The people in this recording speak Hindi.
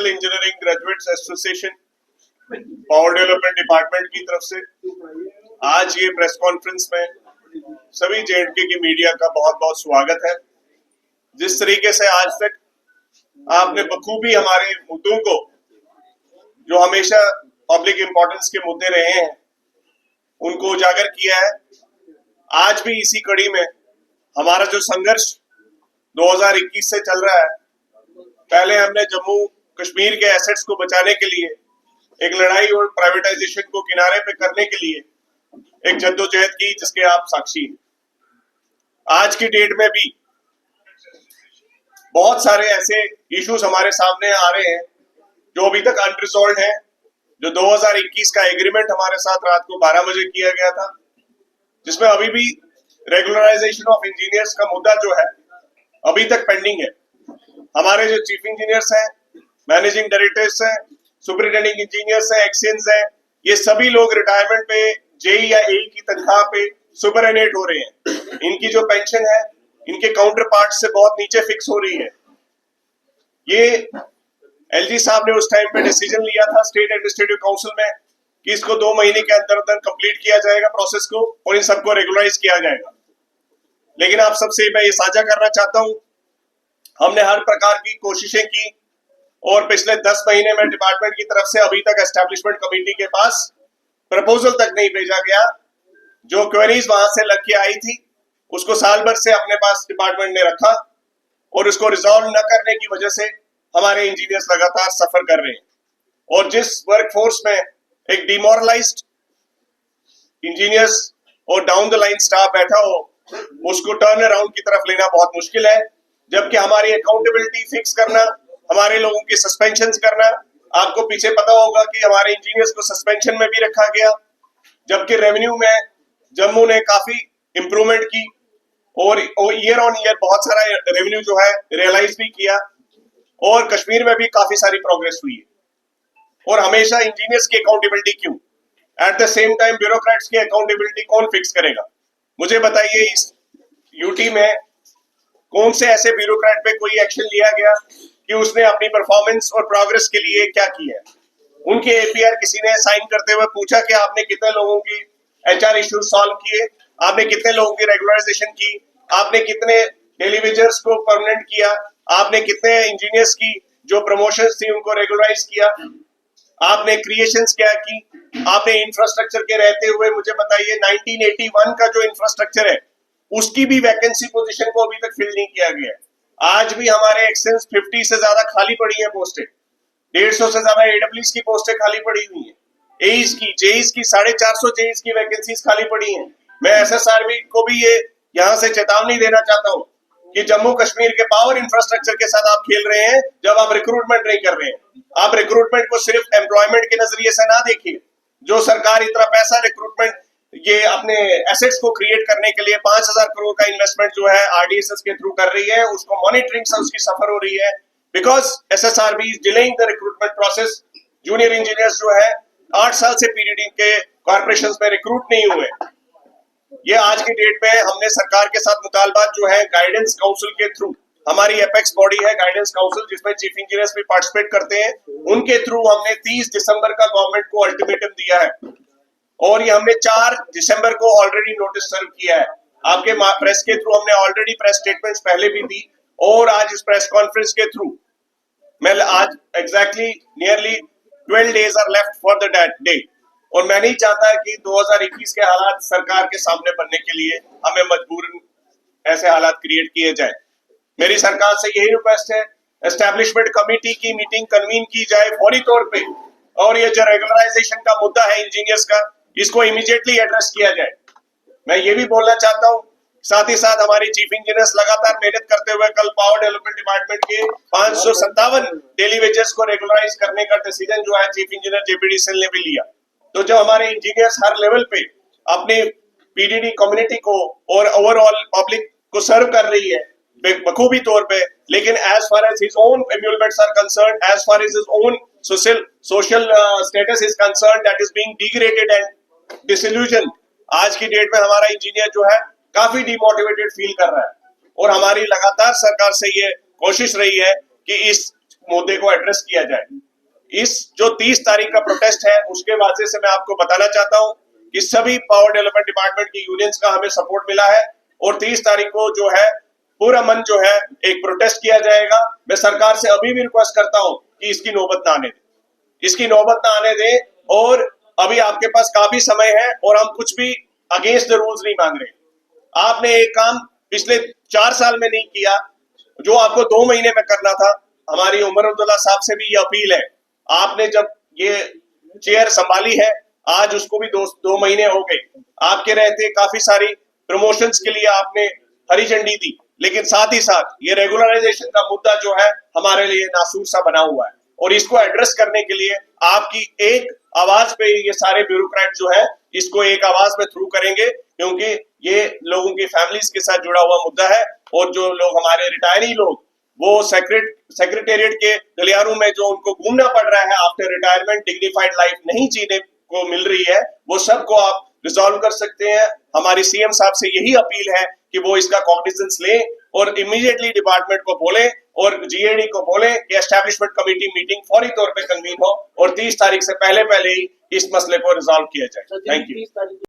Engineering graduates association power development department की तरफ से आज ये प्रेस कॉन्फ्रेंस में सभी जेएंडके की मीडिया का बहुत बहुत स्वागत है। जिस तरीके से आज तक आपने बखूबी हमारे मुद्दों को, जो हमेशा पब्लिक इंपॉर्टेंस के मुद्दे रहे हैं, उनको उजागर किया है। आज भी इसी कड़ी में हमारा जो संघर्ष 2021 से चल रहा है, पहले हमने जम्मू कश्मीर के एसेट्स को बचाने के लिए एक लड़ाई और प्राइवेटाइजेशन को किनारे पे करने के लिए एक जद्दोजहद की, जिसके आप साक्षी हैं। आज की डेट में भी बहुत सारे ऐसे इश्यूज हमारे सामने आ रहे हैं जो अभी तक अनरिजॉल्व हैं। जो 2021 का एग्रीमेंट हमारे साथ रात को 12 बजे किया गया था, जिसमें अभी भी रेगुलराइजेशन ऑफ इंजीनियर्स का मुद्दा जो है अभी तक पेंडिंग है। हमारे जो चीफ इंजीनियर्स हैं, मैनेजिंग डायरेक्टर्स हैं, सुपरिटेंडिंग इंजीनियर्स हैं, एक्सचेंज हैं, ये सभी लोग रिटायरमेंट पे जेई या एई की तनख्वाह पे सुपरएनेट हो रहे हैं। इनकी जो पेंशन है इनके काउंटर पार्ट से बहुत नीचे फिक्स हो रही है। ये एलजी साहब ने उस टाइम पे डिसीजन लिया था स्टेट एडमिनिस्ट्रेटिव काउंसिल में कि इसको 2 महीने के अंदर अंदर कंप्लीट किया जाएगा प्रोसेस को, और इन सबको रेगुलराइज किया जाएगा। लेकिन आप सबसे मैं ये साझा करना चाहता हूं, हमने हर प्रकार की कोशिशें की और पिछले 10 महीने में डिपार्टमेंट की तरफ से अभी तक एस्टैब्लिशमेंट कमेटी के पास प्रपोजल तक नहीं भेजा गया। जो क्वेरीज वहां से लग के आई थी उसको साल भर से अपने पास डिपार्टमेंट ने रखा, और उसको रिजॉल्व न करने की वजह से हमारे इंजीनियर्स लगातार सफर कर रहे हैं। और जिस वर्कफोर्स में एक डिमोरलाइज्ड इंजीनियर्स और डाउन द लाइन स्टाफ बैठा हो, उसको टर्न अराउंड की तरफ लेना बहुत मुश्किल है। जबकि हमारी अकाउंटेबिलिटी फिक्स करना, हमारे लोगों की सस्पेंशन करना, आपको पीछे पता होगा कि हमारे इंजीनियर्स को सस्पेंशन में भी रखा गया। जबकि रेवेन्यू में जम्मू ने काफी इंप्रूवमेंट की और ईयर ऑन ईयर बहुत सारा रेवेन्यू जो है रियलाइज भी किया, और कश्मीर में भी काफी सारी प्रोग्रेस हुई है। और हमेशा इंजीनियर्स की अकाउंटेबिलिटी क्यों? At the same time bureaucrats की अकाउंटेबिलिटी कौन फिक्स करेगा? मुझे बताइए, इस यूटी में कौन से ऐसे ब्यूरोक्रेट पे कोई एक्शन लिया गया कि उसने अपनी परफॉर्मेंस और प्रोग्रेस के लिए क्या किया है? उनके एपीआर किसी ने साइन करते हुए पूछा कि आपने कितने लोगों की एचआर इश्यूज सॉल्व किए, आपने कितने लोगों की रेगुलराइजेशन की, आपने कितने डेली वेजर्स को परमानेंट किया, आपने कितने इंजीनियर्स की जो प्रमोशंस थी उनको रेगुलराइज किया, आपने क्रिएशंस क्या की, आपने इंफ्रास्ट्रक्चर के रहते हुए मुझे बताइए 1981 का जो इंफ्रास्ट्रक्चर है उसकी भी वैकेंसी पोजीशन को अभी तक फिल नहीं किया गया है। आज भी हमारे एक्सेंस 50 से ज्यादा खाली पड़ी है पोस्टें, 150 से ज्यादा एडब्ल्यूएस की पोस्टें खाली पड़ी हुई है, एईस की, जेईस की 450 जेईस की वैकेंसीज खाली पड़ी हैं। मैं एसएसआरबी को भी ये यहाँ से चेतावनी देना चाहता हूँ कि जम्मू कश्मीर के पावर इंफ्रास्ट्रक्चर के साथ आप खेल रहे हैं जब आप रिक्रूटमेंट नहीं कर रहे हैं। आप रिक्रूटमेंट को सिर्फ एम्प्लॉयमेंट के नजरिए से ना देखिए। जो सरकार इतना पैसा रिक्रूटमेंट, ये अपने एसेट्स को क्रिएट करने के लिए 5000 करोड़ का इन्वेस्टमेंट जो है आरडीएसएस के थ्रू कर रही है, उसको मॉनिटरिंग से उसकी सफर हो रही है, because SSRB is delaying the recruitment process. Junior engineers जो है 8 साल से पीडीडी के कॉर्पोरेशन में रिक्रूट नहीं हुए। ये आज की डेट में हमने सरकार के साथ मुतालबात जो है गाइडेंस काउंसिल के थ्रू, हमारी एपेक्स बॉडी है गाइडेंस काउंसिल जिसमें चीफ इंजीनियर्स भी पार्टिसिपेट करते हैं, उनके थ्रू हमने 30 दिसंबर का गवर्नमेंट को अल्टीमेटम दिया है, और ये हमने 4 दिसंबर को ऑलरेडी नोटिस सर्व किया है। आपके प्रेस के थ्रू हमने ऑलरेडी प्रेस स्टेटमेंट्स पहले भी दी, और आज इस प्रेस कॉन्फ्रेंस के थ्रू मैं आज exactly nearly 12 days are left for the day, और मैं नहीं चाहता कि 2021 के हालात सरकार के सामने बनने के लिए हमें मजबूरन ऐसे हालात क्रिएट किए जाए। मेरी सरकार से यही रिक्वेस्ट है, एस्टैब्लिशमेंट कमेटी की मीटिंग कन्वीन की जाए फौरी तौर पे, और ये जो रेगुलराइजेशन का मुद्दा है इंजीनियर्स का, इसको इमीडिएटली एड्रेस किया जाए। मैं ये भी बोलना चाहता हूँ, साथ ही साथ हमारी चीफ इंजीनियर्स लगातार मेहनत करते हुए कल पावर डेवलपमेंट डिपार्टमेंट के 557 डेली वेजेस को रेगुलराइज करने का डिसीजन जो है चीफ इंजीनियर जेपीडी सेल ने भी लिया। तो जो हमारे इंजीनियर्स हर लेवल पे अपने पीडीडी कम्युनिटी को और ओवरऑल पब्लिक को सर्व कर रही है बखूबी तौर पे, लेकिन as far as his own emoluments are concerned, as far as his own social status is concerned, that is being degraded and disillusioned। आज की डेट में हमारा इंजीनियर जो है काफी डिमोटिवेटेड फील कर रहा है, और हमारी लगातार सरकार से ये कोशिश रही है कि इस मुद्दे को एड्रेस किया जाए। इस जो 30 तारीख का प्रोटेस्ट है उसके वास्ते से मैं आपको बताना चाहता हूं कि सभी पावर डेवलपमेंट डिपार्टमेंट की यूनियंस का हमें सपोर्ट मिला है और 30 तारीख को जो है पूरा मन जो है एक प्रोटेस्ट किया जाएगा। मैं सरकार से अभी भी रिक्वेस्ट करता हूं कि इसकी नौबत ना आने दे, इसकी नौबत ना आने दे। और अभी आपके पास काफी समय है और हम कुछ भी अगेंस्ट द रूल्स नहीं मांग रहे। आपने एक काम पिछले 4 साल में नहीं किया जो आपको 2 महीने में करना था। हमारी उमर अब्दुल्ला साहब से भी ये अपील है, आपने जब ये चेयर संभाली है आज उसको भी 2 महीने हो गए, आपके रहते काफी सारी प्रमोशंस के लिए आपने हरी झंडी दी, लेकिन साथ ही साथ ये रेगुलराइजेशन का मुद्दा जो है हमारे लिए नासूर सा बना हुआ है और इसको एड्रेस करने के लिए आपकी एक आवाज पे ये सारे ब्यूरोक्रेट जो है इसको एक आवाज में थ्रू करेंगे, क्योंकि ये लोगों की फैमिलीज के साथ जुड़ा हुआ मुद्दा है। और जो लोग हमारे रिटायरी लोग वो सेक्रेटेरिएट के गलियारों में जो उनको घूमना पड़ रहा है आफ्टर रिटायरमेंट, डिग्निफाइड लाइफ नहीं जीने को मिल रही है, वो सबको आप रिजॉल्व कर सकते हैं। हमारी सीएम साहब से यही अपील है कि वो इसका कॉग्निजेंस लें और इमीडिएटली डिपार्टमेंट को बोले और जीएडी को बोले कि एस्टैब्लिशमेंट कमेटी मीटिंग फौरी तौर पे कन्वीन हो और 30 तारीख से पहले ही इस मसले को रिजॉल्व किया जाए। Thank you.